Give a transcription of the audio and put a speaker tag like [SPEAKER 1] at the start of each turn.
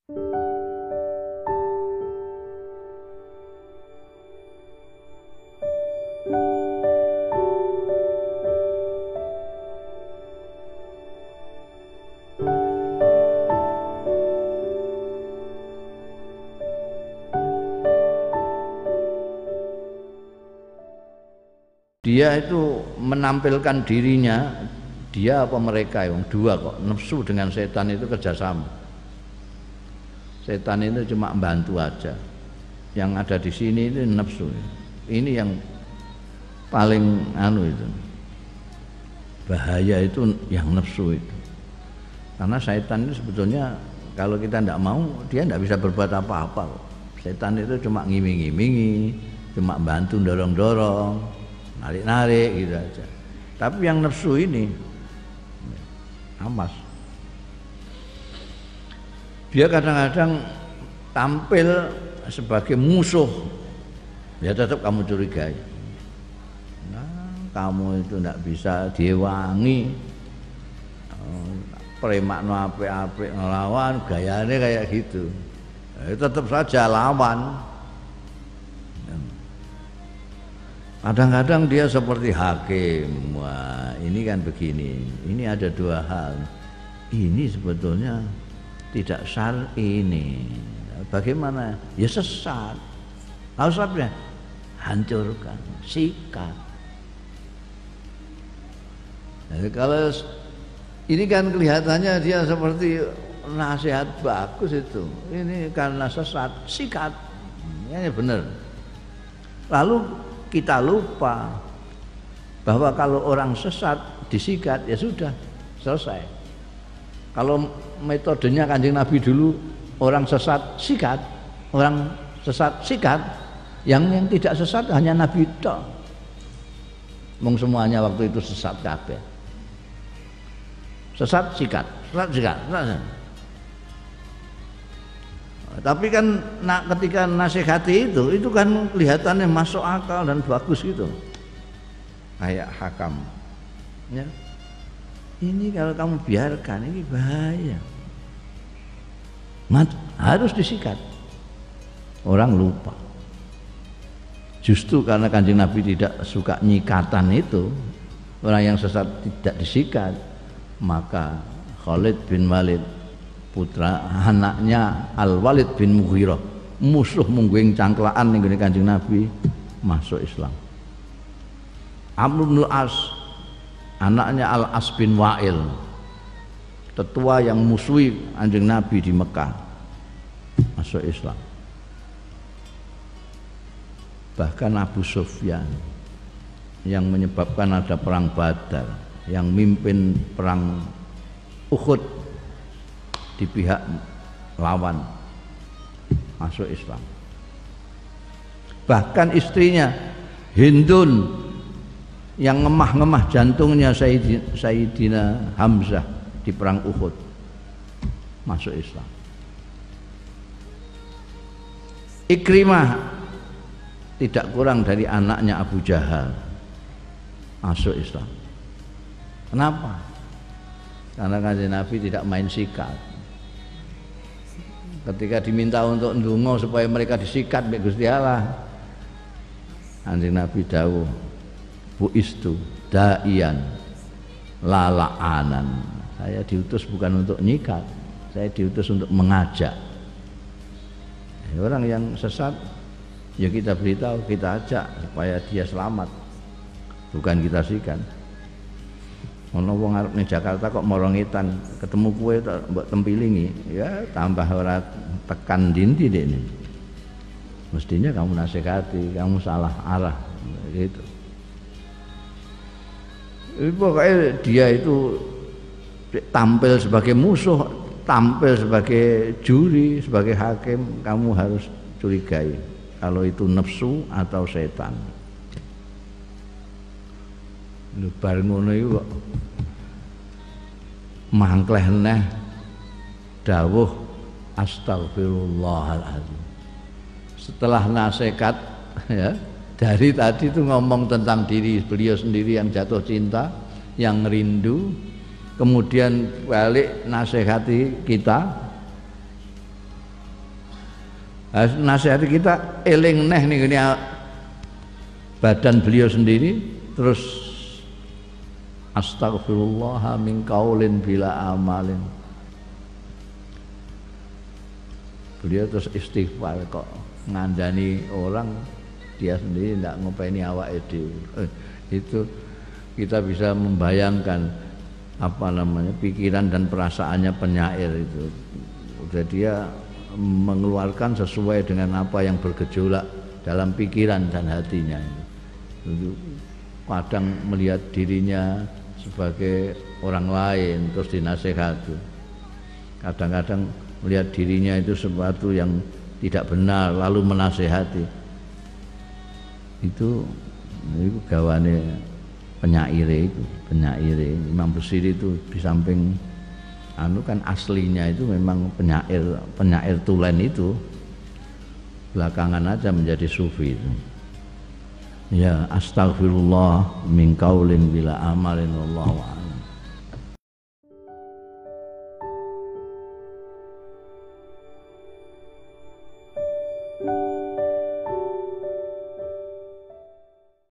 [SPEAKER 1] Dia itu menampilkan dirinya, dia apa mereka yang dua kok, nafsu dengan setan itu kerjasama. Setan itu cuma membantu aja. Yang ada di sini itu nafsu. Ini yang paling itu. Bahaya itu yang nafsu itu. Karena setan itu sebetulnya kalau kita tidak mau, dia tidak bisa berbuat apa-apa. Setan itu cuma ngiming-ngimingi, cuma bantu dorong-dorong, narik-narik gitu aja. Tapi yang nafsu ini amas. Dia kadang-kadang tampil sebagai musuh, ya tetap kamu curigai. Nah, kamu itu tidak bisa diwangi, premakno apik-apik ngelawan, gayanya kayak gitu. Tetap saja lawan. Kadang-kadang dia seperti hakim. Wah, ini kan begini. Ini ada dua hal. Ini sebetulnya tidak syar'i ini. Bagaimana? Ya sesat. Harus apa? Hancurkan, sikat. Jadi kalau ini kan kelihatannya dia seperti nasihat bagus itu. Ini karena sesat, sikat. Ini benar. Lalu kita lupa bahwa kalau orang sesat disikat ya sudah selesai. Kalau metodenya Kanjeng Nabi dulu, orang sesat sikat, orang sesat sikat, yang tidak sesat hanya Nabi tok. Mung semuanya waktu itu sesat kabeh. Sesat sikat, sesat sikat. Tapi kan ketika nasihati itu kan kelihatannya masuk akal dan bagus gitu, kayak hakam. Ya. Ini kalau kamu biarkan ini bahaya. Harus disikat. Orang lupa. Justru karena Kanjeng Nabi tidak suka nyikatan itu, orang yang sesat tidak disikat, maka Khalid bin Walid, putra anaknya Al-Walid bin Mughirah, musuh mungguing cangklaan ning Kanjeng Nabi, masuk Islam. Amr bin As, anaknya Al-As bin Wa'il, tetua yang musuhi Kanjeng Nabi di Mekah, masuk Islam. Bahkan Abu Sufyan yang menyebabkan ada perang Badar, yang mimpin perang Uhud di pihak lawan, masuk Islam. Bahkan istrinya Hindun yang ngemah-ngemah jantungnya Sayyidina Hamzah di perang Uhud, masuk Islam. Ikrimah tidak kurang dari anaknya Abu Jahal, masuk Islam. Kenapa? Karena Kanjeng Nabi tidak main sikat. Ketika diminta untuk ndonga supaya mereka disikat mbek Gusti Allah, Kanjeng Nabi dawuh, buistu daian lalaanan. Saya diutus bukan untuk nyikat, saya diutus untuk mengajak. Orang yang sesat ya kita beritahu, kita ajak supaya dia selamat, bukan kita sikat. Ono wong arep ning Jakarta kok morongitan, ketemu kowe mbok tempilingi, ya tambah ora tekan dinti dekne. Mestinya kamu nasihati, kamu salah arah gitu. Pokoknya dia itu tampil sebagai musuh, tampil sebagai juri, sebagai hakim, kamu harus curigai kalau itu nafsu atau setan. Lho bar ngono iku kok mangkleh neh dawuh astagfirullahaladzim. Setelah nasihat ya, dari tadi itu ngomong tentang diri beliau sendiri yang jatuh cinta, yang rindu, kemudian balik nasihati kita Nasihat kita eling neh nih gini badan beliau sendiri, terus astagfirullah min qaulin bila amalin. Beliau terus istighfar, kok ngandani orang, dia sendiri tidak ngopeni awake dhewe. Itu kita bisa membayangkan apa namanya pikiran dan perasaannya penyair itu. Udah dia mengeluarkan sesuai dengan apa yang bergejolak dalam pikiran dan hatinya. Itu kadang melihat dirinya sebagai orang lain terus dinasehati. Kadang-kadang melihat dirinya itu sesuatu yang tidak benar lalu menasehati. Itu gawane penyair Imam Busiri itu di samping anu kan aslinya itu memang penyair tulen itu, belakangan aja menjadi sufi itu. Ya astagfirullah min qaulin bila amalin wallahu a'lam.